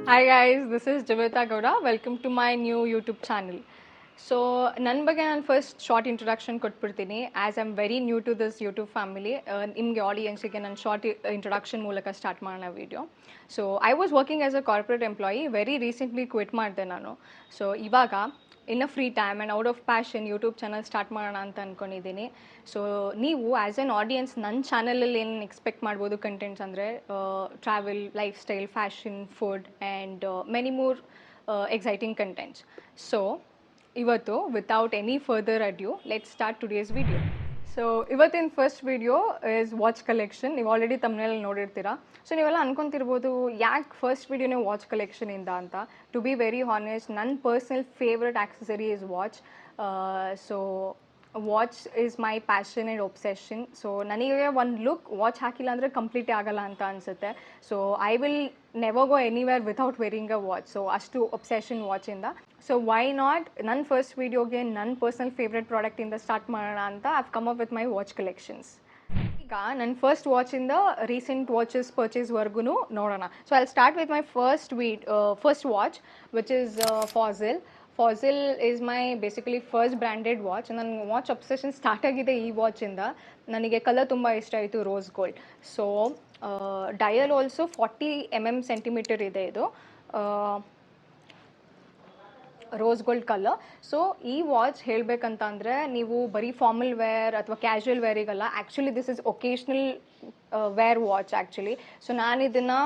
Hi guys, this is Javita Gowda. Welcome to my new YouTube channel. So, ನನ್ನ ಬಗ್ಗೆ ನಾನು first short introduction ಕೊಟ್ಬಿಡ್ತೀನಿ. As I am very new to this YouTube family, ನಿಮಗೆ ಆಡಿಯನ್ಸಿಗೆ ನಾನು short introduction ಮೂಲಕ start ಮಾಡೋಣ video. So I was working as a corporate employee. Very recently quit ಮಾಡಿದೆ ನಾನು. ಸೊ ಇವಾಗ in a free time and out of passion YouTube channel start ಮಾಡೋಣ ಅಂತ ಅಂದ್ಕೊಂಡಿದ್ದೀನಿ. ಸೊ ನೀವು ಆ್ಯಸ್ ಎನ್ ಆಡಿಯನ್ಸ್ ನನ್ನ ಚಾನಲಲ್ಲಿ ಏನು ಎಕ್ಸ್ಪೆಕ್ಟ್ ಮಾಡ್ಬೋದು ಕಂಟೆಂಟ್ಸ್ ಅಂದರೆ travel, lifestyle, fashion, food and many more exciting contents. So ಇವತ್ತು without any further adieu let's start today's video. So ಇವತ್ತಿನ first video is watch collection. ನೀವು already ತಮ್ಮನೇಲಿ ನೋಡಿರ್ತೀರಾ. ಸೊ ನೀವೆಲ್ಲ ಅನ್ಕೊತಿರ್ಬೋದು ಯಾಕೆ ಫಸ್ಟ್ ವಿಡಿಯೋನೇ ವಾಚ್ ಕಲೆಕ್ಷನಿಂದ ಅಂತ. ಟು ಬಿ ವೆರಿ ಹಾನೆಸ್ಟ್, ನನ್ನ personal favourite accessory is watch. So watch is my passion and obsession. So ನನಗೆ ಒಂದು ಲುಕ್ ವಾಚ್ ಹಾಕಿಲ್ಲ ಅಂದರೆ ಕಂಪ್ಲೀಟೇ ಆಗಲ್ಲ ಅಂತ ಅನಿಸುತ್ತೆ. So I will never go anywhere without wearing a watch. So ಅಷ್ಟು ಒಬ್ಸೆಷನ್ ವಾಚಿಂದ. ಸೊ ವೈ ನಾಟ್ ನನ್ನ ಫಸ್ಟ್ ವೀಡಿಯೋಗೆ ನನ್ನ ಪರ್ಸ್ನಲ್ ಫೇವ್ರೆಟ್ ಪ್ರಾಡಕ್ಟಿಂದ ಸ್ಟಾರ್ಟ್ ಮಾಡೋಣ ಅಂತ I've come up with my watch collections. ಈಗ ನನ್ನ ಫಸ್ಟ್ ವಾಚಿಂದ ರೀಸೆಂಟ್ ವಾಚಸ್ ಪರ್ಚೇಸ್ವರೆಗೂ ನೋಡೋಣ. So I start with my first watch which is Fazil. Fazil is my basically first branded watch. ನನ್ನ watch obsession start ಆಗಿದೆ ಈ ವಾಚಿಂದ. ನನಗೆ colour ತುಂಬ ಇಷ್ಟ ಆಯಿತು, rose gold. So dial also 40 mm centimetre ಇದೆ ಇದು, ರೋಸ್ ಗೋಲ್ಡ್ ಕಲರ್. ಸೊ ಈ ವಾಚ್ ಹೇಳಬೇಕಂತ ಅಂದರೆ ನೀವು ಬರೀ ಫಾರ್ಮಲ್ ವೇರ್ ಅಥವಾ ಕ್ಯಾಶುವಲ್ ವೇರಿಗಲ್ಲ, actually this is occasional wear watch actually. So ನಾನು ಇದನ್ನು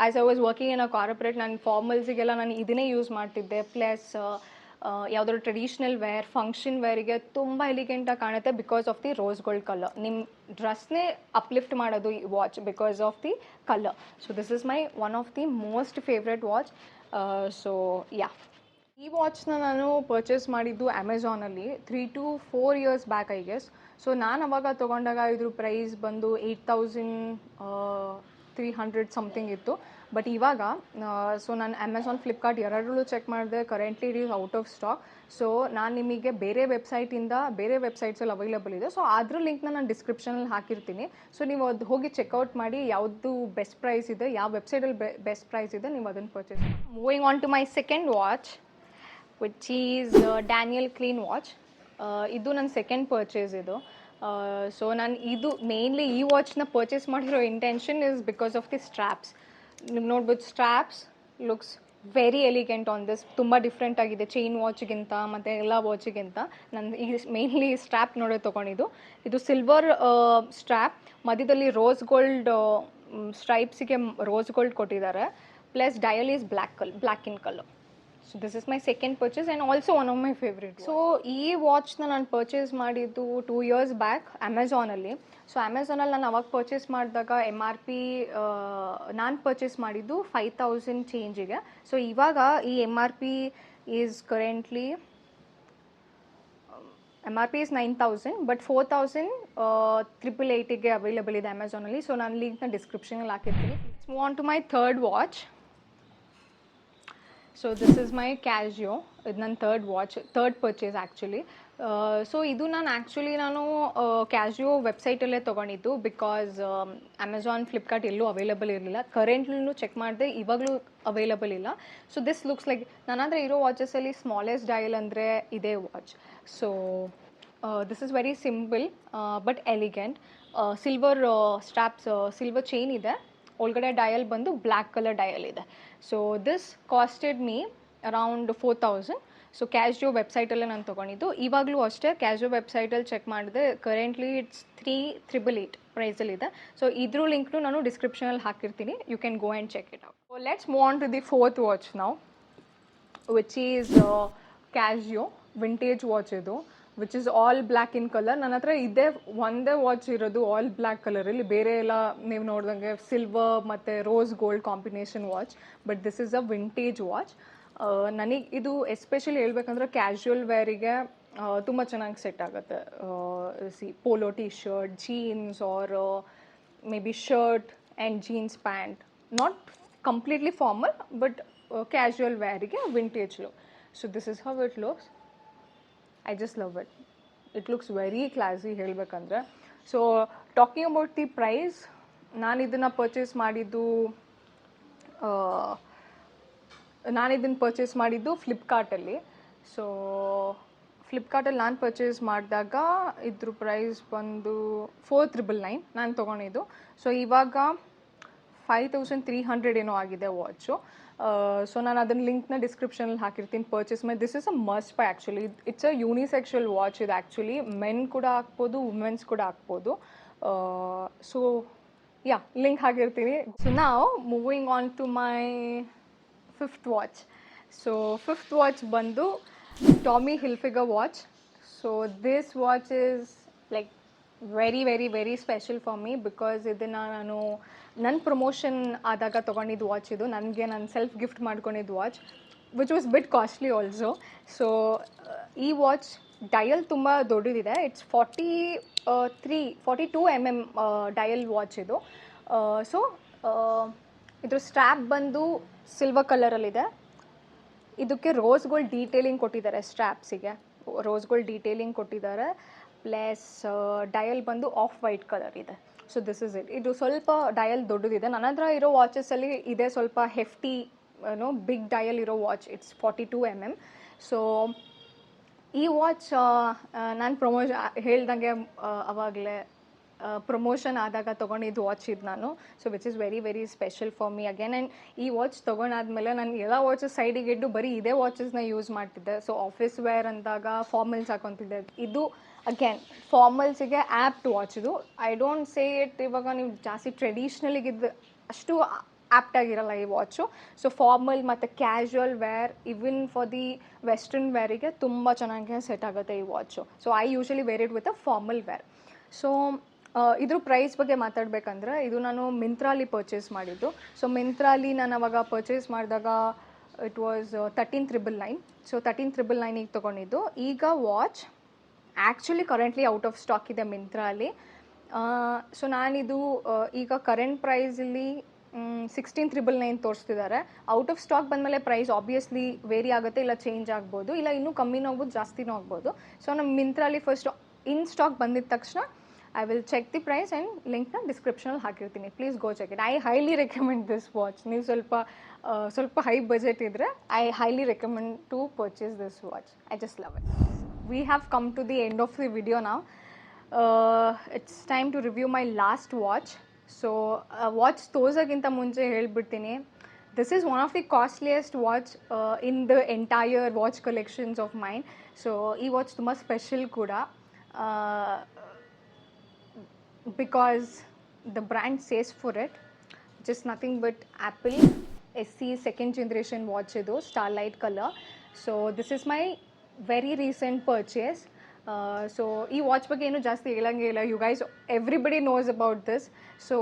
as I was working in a corporate, ನಾನು ಫಾರ್ಮಲ್ಸಿಗೆಲ್ಲ ನಾನು ಇದನ್ನೇ ಯೂಸ್ ಮಾಡ್ತಿದ್ದೆ. ಪ್ಲಸ್ ಯಾವುದಾದ್ರು ಟ್ರೆಡಿಷ್ನಲ್ ವೇರ್, ಫಂಕ್ಷನ್ ವೇರಿಗೆ ತುಂಬ ಎಲಿಗೆಂಟಾಗಿ ಕಾಣುತ್ತೆ because of the rose gold colour. ನಿಮ್ಮ ಡ್ರೆಸ್ನೇ ಅಪ್ಲಿಫ್ಟ್ ಮಾಡೋದು ಈ watch because of the colour. So this is my one of the most favourite watch. So yeah, ಈ ವಾಚ್ನ ನಾನು ಪರ್ಚೇಸ್ ಮಾಡಿದ್ದು ಅಮೆಝಾನಲ್ಲಿ 3 to 4 years back I guess. So ನಾನು ಅವಾಗ ತೊಗೊಂಡಾಗ ಇದ್ರ ಪ್ರೈಸ್ ಬಂದು 8,300 ಸಮಥಿಂಗ್ ಇತ್ತು. ಬಟ್ ಇವಾಗ ಸೊ ನಾನು ಅಮೆಝಾನ್, ಫ್ಲಿಪ್ಕಾರ್ಟ್ ಎರಡರಲ್ಲೂ ಚೆಕ್ ಮಾಡಿದೆ. Currently it is out of stock. So ನಾನು ನಿಮಗೆ ಬೇರೆ ವೆಬ್ಸೈಟ್ಸಲ್ಲಿ ಅವೈಲೇಬಲ್ ಇದೆ. ಸೊ ಅದ್ರ ಲಿಂಕ್ನ ನಾನು ಡಿಸ್ಕ್ರಿಪ್ಷನಲ್ಲಿ ಹಾಕಿರ್ತೀನಿ. ಸೊ ನೀವು ಅದು ಹೋಗಿ ಚೆಕ್ಔಟ್ ಮಾಡಿ ಯಾವುದು ಬೆಸ್ಟ್ ಪ್ರೈಸ್ ಇದೆ, ಯಾವ ವೆಬ್ಸೈಟಲ್ಲಿ ಬೆಸ್ಟ್ ಪ್ರೈಸ್ ಇದೆ, ನೀವು ಅದನ್ನು ಪರ್ಚೇಸ್ ಮಾಡಿ. Moving on to my second watch which is Daniel Klein watch. ಇದು ನನ್ನ ಸೆಕೆಂಡ್ ಪರ್ಚೇಸ್ ಇದು. ಸೊ ನಾನು ಇದು ಮೇನ್ಲಿ ಈ ವಾಚ್ನ ಪರ್ಚೇಸ್ ಮಾಡಿರೋ intention is because of the straps. ನೀವು ನೋಡ್ಬೋದು, straps looks very elegant on this. ತುಂಬ ಡಿಫ್ರೆಂಟ್ ಆಗಿದೆ ಚೈನ್ ವಾಚ್ಗಿಂತ ಮತ್ತು ಎಲ್ಲ ವಾಚಿಗಿಂತ. ನಾನು ಈ ಮೇನ್ಲಿ ಸ್ಟ್ರ್ಯಾಪ್ ನೋಡೋ ತೊಗೊಂಡಿದ್ದು. ಇದು ಸಿಲ್ವರ್ ಸ್ಟ್ರ್ಯಾಪ್, ಮಧ್ಯದಲ್ಲಿ ರೋಸ್ ಗೋಲ್ಡ್ ಸ್ಟ್ರೈಪ್ಸಿಗೆ ರೋಸ್ ಗೋಲ್ಡ್ ಕೊಟ್ಟಿದ್ದಾರೆ. Plus dial is black in colour. So this is my second purchase and also one of my favourite. So ಈ ವಾಚ್ನ ನಾನು ಪರ್ಚೇಸ್ ಮಾಡಿದ್ದು 2 years ಬ್ಯಾಕ್ ಅಮೆಝಾನಲ್ಲಿ. ಸೊ ಅಮೆಝಾನಲ್ಲಿ ನಾನು ಅವಾಗ ಪರ್ಚೇಸ್ ಮಾಡಿದಾಗ MRP ನಾನು purchase ಮಾಡಿದ್ದು 5,000 ಚೇಂಜಿಗೆ. ಸೊ ಇವಾಗ ಈ MRP is currently MRP is 9,000, but 4,888ಗೆ ಅವೈಲೇಬಲ್ ಇದೆ ಅಮೆಝಾನಲ್ಲಿ. ಸೊ ನಾನು ಲಿಂಕ್ನ ಡಿಸ್ಕ್ರಿಪ್ಷನಲ್ಲಿ ಹಾಕಿರ್ತೀನಿ. Move on to my third watch. So this is my Casio. ಇದು ನನ್ನ ಥರ್ಡ್ ಪರ್ಚೇಸ್ ಆ್ಯಕ್ಚುಲಿ. ಸೊ ಇದು ನಾನು ಕ್ಯಾಶಿಯೋ ವೆಬ್ಸೈಟಲ್ಲೇ ತೊಗೊಂಡಿದ್ದು ಬಿಕಾಸ್ ಅಮೆಝಾನ್, ಫ್ಲಿಪ್ಕಾರ್ಟ್ ಎಲ್ಲೂ ಅವೈಲೇಬಲ್ ಇರಲಿಲ್ಲ. ಕರೆಂಟ್ಲೂ ಚೆಕ್ ಮಾಡಿದೆ, ಇವಾಗಲೂ ಅವೈಲೇಬಲ್ ಇಲ್ಲ. ಸೊ ದಿಸ್ ಲುಕ್ಸ್ ಲೈಕ್ ನನ್ನ ಹತ್ರ ಇರೋ ವಾಚಸಲ್ಲಿ ಸ್ಮಾಲೆಸ್ಟ್ ಡಯಲ್ ಅಂದರೆ ಇದೇ watch. So this is very simple but elegant. Silver straps, silver chain ಇದೆ. ಒಳಗಡೆ ಡಯಲ್ ಬಂದು ಬ್ಲ್ಯಾಕ್ ಕಲರ್ ಡಯಲ್ ಇದೆ. So this costed me around 4,000. So Casio ವೆಬ್ಸೈಟಲ್ಲೇ ನಾನು ತೊಗೊಂಡಿದ್ದು. ಇವಾಗಲೂ ಅಷ್ಟೇ ಕ್ಯಾಶಿಯೋ ವೆಬ್ಸೈಟಲ್ಲಿ ಚೆಕ್ ಮಾಡಿದೆ, ಕರೆಂಟ್ಲಿ ಇಟ್ಸ್ 3,888 ಪ್ರೈಸಲ್ಲಿದೆ. ಸೊ ಇದ್ರ ಲಿಂಕ್ನು ನಾನು ಡಿಸ್ಕ್ರಿಪ್ಷನಲ್ಲಿ ಹಾಕಿರ್ತೀನಿ. You can go and check it out. So let's move on to the fourth watch now, which is Casio vintage watch ಇದು, which is all black in colour. ನನ್ನ ಹತ್ರ ಒಂದೇ watch ಇರೋದು all black ಕಲರಲ್ಲಿ. ಬೇರೆ ಎಲ್ಲ ನೀವು ನೋಡ್ದಂಗೆ ಸಿಲ್ವರ್ ಮತ್ತು rose gold combination watch. But this is a vintage watch. ನನಗೆ ಇದು ಎಸ್ಪೆಷಲಿ ಹೇಳ್ಬೇಕಂದ್ರೆ ಕ್ಯಾಶುವಲ್ ವೇರಿಗೆ ತುಂಬ ಚೆನ್ನಾಗಿ ಸೆಟ್ ಆಗುತ್ತೆ. Polo T shirt, jeans or maybe shirt and jeans pant, not completely formal but casual ವೇರಿಗೆ vintage look. So this is how it looks. I just love it. It looks very classy ಹೇಳಬೇಕಂದ್ರೆ. So talking about the price, ನಾನು ಇದನ್ನು purchase ಮಾಡಿದ್ದು ಫ್ಲಿಪ್ಕಾರ್ಟಲ್ಲಿ. So ಫ್ಲಿಪ್ಕಾರ್ಟಲ್ಲಿ ನಾನು purchase ಮಾಡಿದಾಗ ಇದ್ರ ಪ್ರೈಸ್ ಬಂದು 4,999 ನಾನು ತೊಗೊಂಡಿದ್ದು. ಸೊ ಇವಾಗ 5,300 ಏನೋ ಆಗಿದೆ ವಾಚು. ಸೊ ನಾನು ಅದನ್ನ ಲಿಂಕ್ನ ಡಿಸ್ಕ್ರಿಪ್ಷನಲ್ಲಿ ಹಾಕಿರ್ತೀನಿ, ಪರ್ಚೇಸ್ ಮಾಡಿ. This is a must buy actually. It's a unisexual watch ಇದು ಆ್ಯಕ್ಚುಲಿ. ಮೆನ್ ಕೂಡ ಹಾಕ್ಬೋದು, ವುಮೆನ್ಸ್ ಕೂಡ ಹಾಕ್ಬೋದು. ಸೊ ಯಾ, ಲಿಂಕ್ ಹಾಕಿರ್ತೀನಿ. ಸೊ ನಾವು moving on to my fifth watch. So fifth watch ಬಂದು Tommy Hilfiger watch. So this watch is like very special for me, because ಇದನ್ನು ನಾನು ನನ್ನ ಪ್ರಮೋಷನ್ ಆದಾಗ ತೊಗೊಂಡಿದ್ದು ವಾಚ್ ಇದು. ನನಗೆ ನಾನು ಸೆಲ್ಫ್ ಗಿಫ್ಟ್ ಮಾಡ್ಕೊಂಡಿದ್ದು watch, which was bit costly also. So ಈ ವಾಚ್ ಡಯಲ್ ತುಂಬ ದೊಡ್ಡದಿದೆ. ಇಟ್ಸ್ 42 mm ಡಯಲ್ ವಾಚ್ ಇದು. ಸೊ ಇದ್ರ ಸ್ಟ್ರ್ಯಾಪ್ ಬಂದು ಸಿಲ್ವರ್ ಕಲರಲ್ಲಿದೆ. ಇದಕ್ಕೆ ರೋಸ್ ಗೋಲ್ಡ್ ಡೀಟೇಲಿಂಗ್ ಕೊಟ್ಟಿದ್ದಾರೆ, ಸ್ಟ್ರ್ಯಾಪ್ಸಿಗೆ ರೋಸ್ ಗೋಲ್ಡ್ ಡೀಟೇಲಿಂಗ್ ಕೊಟ್ಟಿದ್ದಾರೆ. ಪ್ಲಸ್ ಡಯಲ್ ಬಂದು ಆಫ್ ವೈಟ್ ಕಲರ್ ಇದೆ. So this is it. ಇದು ಸ್ವಲ್ಪ ಡಯಲ್ ದೊಡ್ಡದಿದೆ. ನನ್ನ ಹತ್ರ ಇರೋ ವಾಚಸ್ಸಲ್ಲಿ ಇದೆ ಸ್ವಲ್ಪ ಹೆಫ್ಟಿ ಬಿಗ್ ಡಯಲ್ ಇರೋ ವಾಚ್. It's 42 mm. ಸೊ ಈ ವಾಚ್ ನಾನು ಹೇಳ್ದಂಗೆ ಅವಾಗಲೇ ಪ್ರಮೋಷನ್ ಆದಾಗ ತೊಗೊಂಡಿದ್ದು ವಾಚ್ ಇದು ನಾನು. So which is very special for me again. And ಈ ವಾಚ್ ತೊಗೊಂಡಾದ್ಮೇಲೆ ನಾನು ಎಲ್ಲ ವಾಚಸ್ ಸೈಡಿಗೆ ಇಟ್ಟು ಬರೀ ಇದೇ ವಾಚಸ್ನ ಯೂಸ್ ಮಾಡ್ತಿದ್ದೆ. ಸೊ ಆಫೀಸ್ ವೇರ್ ಅಂದಾಗ ಫಾರ್ಮಲ್ಸ್ ಹಾಕೊತಿದ್ದೆ. ಇದು ಅಗೇನ್ ಫಾರ್ಮಲ್ಸಿಗೆ ಆ್ಯಪ್ಟ್ ವಾಚ್ ಇದು. ಐ ಡೋಂಟ್ ಸೇ ಇಟ್, ಇವಾಗ ನೀವು ಜಾಸ್ತಿ ಟ್ರೆಡಿಷ್ನಲಿಗಿದ್ದು ಅಷ್ಟು ಆ್ಯಪ್ಟ್ ಆಗಿರಲ್ಲ ಈ ವಾಚು. ಸೊ ಫಾರ್ಮಲ್ ಮತ್ತು casual wear, even for the western ವೇರಿಗೆ ತುಂಬ ಚೆನ್ನಾಗಿ ಸೆಟ್ ಆಗುತ್ತೆ ಈ watch. So I usually wear it with a formal wear. So ಇದ್ರ ಪ್ರೈಸ್ ಬಗ್ಗೆ ಮಾತಾಡಬೇಕಂದ್ರೆ, ಇದು ನಾನು ಮಿಂತ್ರಾಲಿ ಪರ್ಚೇಸ್ ಮಾಡಿದ್ದು. ಸೊ ಮಿಂತ್ರಾಲಿ ನಾನು ಅವಾಗ ಪರ್ಚೇಸ್ ಮಾಡಿದಾಗ ಇಟ್ ವಾಸ್ 13,999. ಸೊ 13,999ಗೆ ತೊಗೊಂಡಿದ್ದು. ಈಗ watch actually currently out of stock ಇದೆ ಮಿಂತ್ರಾಲಿ. ಸೊ ನಾನಿದು ಈಗ ಕರೆಂಟ್ ಪ್ರೈಸಲ್ಲಿ 16,999 ತೋರಿಸ್ತಿದ್ದಾರೆ. ಔಟ್ ಆಫ್ ಸ್ಟಾಕ್ ಬಂದಮೇಲೆ ಪ್ರೈಸ್ ಆಬ್ವಿಯಸ್ಲಿ ವೇರಿ ಆಗುತ್ತೆ, ಇಲ್ಲ ಚೇಂಜ್ ಆಗ್ಬೋದು, ಇಲ್ಲ ಇನ್ನೂ ಕಮ್ಮಿನೂ ಆಗ್ಬೋದು, ಜಾಸ್ತಿನೂ ಆಗ್ಬೋದು. ಸೊ ನಮ್ಮ ಮಿಂತ್ರಾಲಿ ಫಸ್ಟ್ ಇನ್ ಸ್ಟಾಕ್ ಬಂದಿದ್ದ ತಕ್ಷಣ I will check the price and ಲಿಂಕ್ನ ಡಿಸ್ಕ್ರಿಪ್ಷನಲ್ಲಿ ಹಾಕಿರ್ತೀನಿ. Please go check it. I highly recommend this watch. ನೀವು ಸ್ವಲ್ಪ ಹೈ ಬಜೆಟ್ ಇದ್ದರೆ I highly recommend to purchase this watch. I just love it. We have come to the end of the video ನಾವು. It's time to review my last watch. So watch ತೋರ್ಸೋಕ್ಕಿಂತ ಮುಂಚೆ ಹೇಳ್ಬಿಡ್ತೀನಿ, this is one of the costliest watch in the entire watch collections of main. So ಈ watch ತುಂಬ special ಕೂಡ, because the brand says for it, just nothing but Apple SE second generation watch idu, starlight color. So this is my very recent purchase. So ee watch ಬಗ್ಗೆ ಏನು ಜಾಸ್ತಿ ಹೇಳಂಗೆ ಇಲ್ಲ. You guys, everybody knows about this. So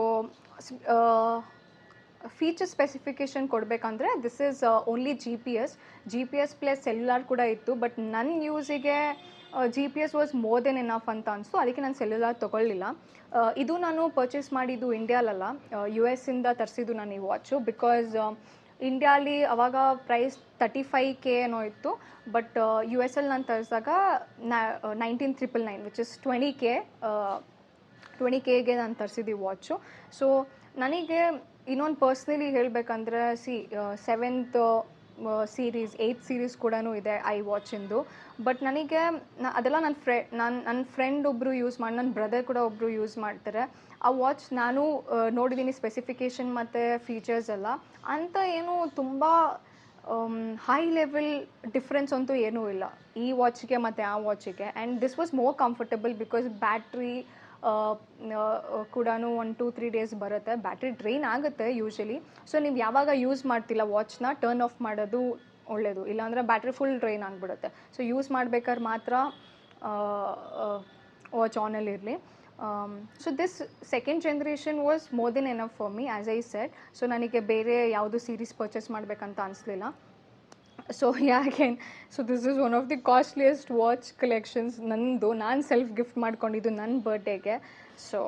feature specification ಕೊಡಬೇಕಂದ್ರೆ this is only G P S plus cellular ಕೂಡ ಇತ್ತು. But ನನ್ನ ಯೂಸಿಗೆ G P S was more than enough ಅಂತ ಅನಿಸ್ತು. ಅದಕ್ಕೆ ನಾನು ಸೆಲ್ಯುಲಾರ್ ತೊಗೊಳ್ಳಿಲ್ಲ. ಇದು ನಾನು ಪರ್ಚೇಸ್ ಮಾಡಿದ್ದು ಇಂಡಿಯಾಲಲ್ಲ, US ಇಂದ ತರಿಸಿದ್ದು ನಾನು ಈ ವಾಚು. ಬಿಕಾಸ್ ಇಂಡಿಯಾಲಿ ಅವಾಗ ಪ್ರೈಸ್ 35K ಏನೋ ಇತ್ತು. ಬಟ್ US ಅಲ್ಲಿ ನಾನು ತರಿಸಿದಾಗ 19,999 ವಿಚ್ ಇಸ್ 20Kಗೆ ನಾನು ತರಿಸಿದ್ದು ಈ ವಾಚು. ಸೊ ನನಗೆ ಇನ್ನೊಂದು ಪರ್ಸ್ನಲಿ ಹೇಳಬೇಕಂದ್ರೆ, 7th ಸೀರೀಸ್ 8th ಸೀರೀಸ್ ಕೂಡ ಇದೆ ಐ ವಾಚಿಂದು. ಬಟ್ ನನಗೆ ಅದೆಲ್ಲ ನನ್ನ ಫ್ರೆಂಡ್ ಒಬ್ಬರು ಯೂಸ್ ಮಾಡಿ, ನನ್ನ ಬ್ರದರ್ ಕೂಡ ಒಬ್ಬರು ಯೂಸ್ ಮಾಡ್ತಾರೆ ಆ ವಾಚ್. ನಾನು ನೋಡಿದ್ದೀನಿ ಸ್ಪೆಸಿಫಿಕೇಷನ್ ಮತ್ತು ಫೀಚರ್ಸ್ ಎಲ್ಲ, ಅಂತ ಏನು ತುಂಬ ಹೈ ಲೆವೆಲ್ ಡಿಫ್ರೆನ್ಸ್ ಅಂತೂ ಏನೂ ಇಲ್ಲ ಈ ವಾಚಿಗೆ ಮತ್ತು ಆ ವಾಚಿಗೆ. And this was more comfortable because battery ಕೂಡ 1-2-3 ಡೇಸ್ ಬರುತ್ತೆ. ಬ್ಯಾಟ್ರಿ ಡ್ರೈನ್ ಆಗುತ್ತೆ ಯೂಶಲಿ. ಸೊ ನೀವು ಯಾವಾಗ ಯೂಸ್ ಮಾಡ್ತಿಲ್ಲ ವಾಚ್ನ ಟರ್ನ್ ಆಫ್ ಮಾಡೋದು ಒಳ್ಳೆಯದು, ಇಲ್ಲಾಂದರೆ ಬ್ಯಾಟ್ರಿ ಫುಲ್ ಡ್ರೈನ್ ಆಗಿಬಿಡುತ್ತೆ. ಸೊ ಯೂಸ್ ಮಾಡ್ಬೇಕಾದ್ರೆ ಮಾತ್ರ ವಾಚ್ ಆನಲ್ಲಿರಲಿ. So this second generation was more than enough for me as I said. So ನನಗೆ ಬೇರೆ ಯಾವುದು ಸೀರೀಸ್ ಪರ್ಚೇಸ್ ಮಾಡಬೇಕಂತ ಅನಿಸ್ಲಿಲ್ಲ. So again, so this is one of the costliest watch collections ನಂದು. ನಾನು ಸೆಲ್ಫ್ ಗಿಫ್ಟ್ ಮಾಡ್ಕೊಂಡಿದ್ದು ನನ್ನ ಬರ್ಡೇಗೆ. ಸೊ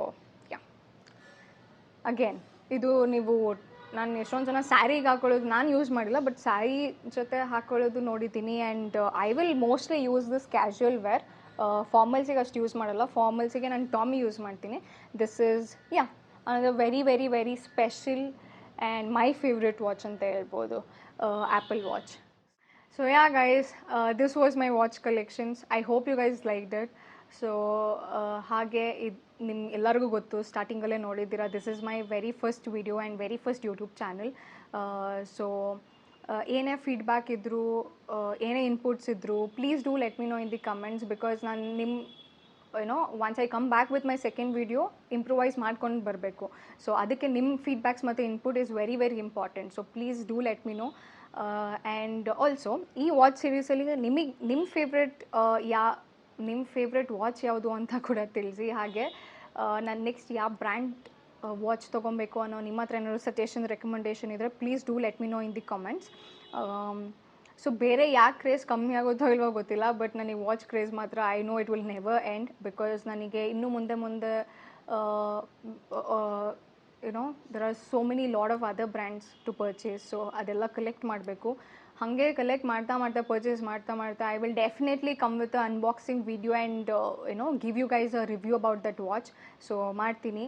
ಅಗೇನ್ ಇದು ನೀವು, ನಾನು ಎಷ್ಟೊಂದು ಜನ ಸ್ಯಾರಿಗೆ ಹಾಕೊಳ್ಳೋದು ನಾನು ಯೂಸ್ ಮಾಡಿಲ್ಲ, ಬಟ್ ಸ್ಯಾರಿ ಜೊತೆ ಹಾಕೊಳ್ಳೋದು ನೋಡಿದ್ದೀನಿ. And I will mostly use this casual wear. ಫಾರ್ಮಲ್ಸಿಗೆ ಅಷ್ಟು ಯೂಸ್ ಮಾಡಲ್ಲ. ಫಾರ್ಮಲ್ಸಿಗೆ ನಾನು ಟಾಮಿ ಯೂಸ್ ಮಾಡ್ತೀನಿ. This is another very very very special and my favorite watch anta helbodu, Apple Watch. So yeah guys, this was my watch collections. I hope you guys liked it. So ಹಾಗೆ ಇದು ನಿಮ್ಮ ಎಲ್ಲರಿಗೂ ಗೊತ್ತು, ಸ್ಟಾರ್ಟಿಂಗಲ್ಲೇ ನೋಡಿದ್ದೀರಾ, this is my very first video and very first YouTube channel. So ಏನೇ feedback ಇದ್ದರೂ, ಏನೇ inputs ಇದ್ದರೂ, please do let me know in the comments, because ನಾನು ನಿಮ್ಮ once I come back with my second video improvise ಮಾಡ್ಕೊಂಡು ಬರಬೇಕು. So ಅದಕ್ಕೆ ನಿಮ್ಮ ಫೀಡ್ಬ್ಯಾಕ್ಸ್ ಮತ್ತು input is very very important. So please do let me no. And also ಈ watch ಸೀರೀಸಲ್ಲಿ ನಿಮ್ಮ favourite watch ಯಾವುದು ಅಂತ ಕೂಡ ತಿಳಿಸಿ. ಹಾಗೆ ನಾನು ನೆಕ್ಸ್ಟ್ ಯಾವ ಬ್ರ್ಯಾಂಡ್ ವಾಚ್ ತೊಗೊಬೇಕು ಅನ್ನೋ ನಿಮ್ಮ ಹತ್ರ ಏನಾದ್ರು ಸಜೆಷನ್, ರೆಕಮೆಂಡೇಷನ್ ಇದ್ದರೆ please do let me know in the comments. So ಬೇರೆ ಯಾಕೆ ಕ್ರೇಜ್ ಕಮ್ಮಿ ಆಗುತ್ತೋ ಇಲ್ವೋ ಗೊತ್ತಿಲ್ಲ, ಬಟ್ ನನಗೆ ವಾಚ್ ಕ್ರೇಜ್ ಮಾತ್ರ I know it will never end, because ನನಗೆ ಇನ್ನೂ ಮುಂದೆ there are so many lot of other brands to purchase. So ಅದೆಲ್ಲ ಕಲೆಕ್ಟ್ ಮಾಡಬೇಕು. ಹಾಗೆ ಕಲೆಕ್ಟ್ ಮಾಡ್ತಾ ಪರ್ಚೇಸ್ ಮಾಡ್ತಾ I will definitely come with a unboxing video and give you guys a review about that watch. So ಮಾಡ್ತೀನಿ.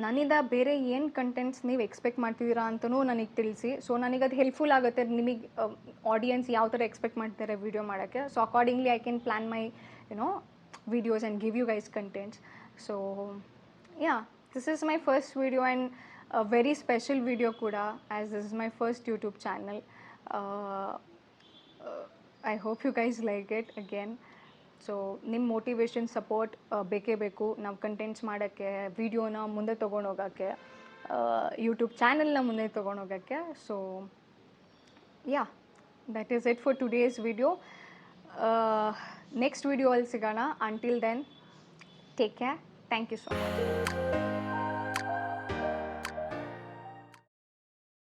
ನನ್ನಿಂದ ಬೇರೆ ಏನು contents ನೀವು ಎಕ್ಸ್ಪೆಕ್ಟ್ ಮಾಡ್ತಿದ್ದೀರಾ ಅಂತಲೂ ನನಗೆ ತಿಳಿಸಿ. ಸೊ ನನಗದು ಹೆಲ್ಪ್ಫುಲ್ ಆಗುತ್ತೆ, ನಿಮಗೆ ಆಡಿಯನ್ಸ್ ಯಾವ ಥರ ಎಕ್ಸ್ಪೆಕ್ಟ್ ಮಾಡ್ತಾರೆ ವಿಡಿಯೋ ಮಾಡೋಕ್ಕೆ. So accordingly I can plan my videos and give you guys contents. So yeah, this is my first video and a very special video kuda, as this is my first YouTube channel. I hope you guys like it again. So ನಿಮ್ಮ motivation support ಬೇಕೇ ಬೇಕು ನಾವು contents ಮಾಡೋಕ್ಕೆ, ವಿಡಿಯೋನ ಮುಂದೆ ತೊಗೊಂಡೋಗೋಕ್ಕೆ, YouTube ಚಾನಲ್ನ ಮುಂದೆ ತೊಗೊಂಡೋಗೋಕ್ಕೆ. So yeah, that is it for today's video. Next video ಅಲ್ಲಿ ಸಿಗೋಣ. Until then, take care. Thank you so much.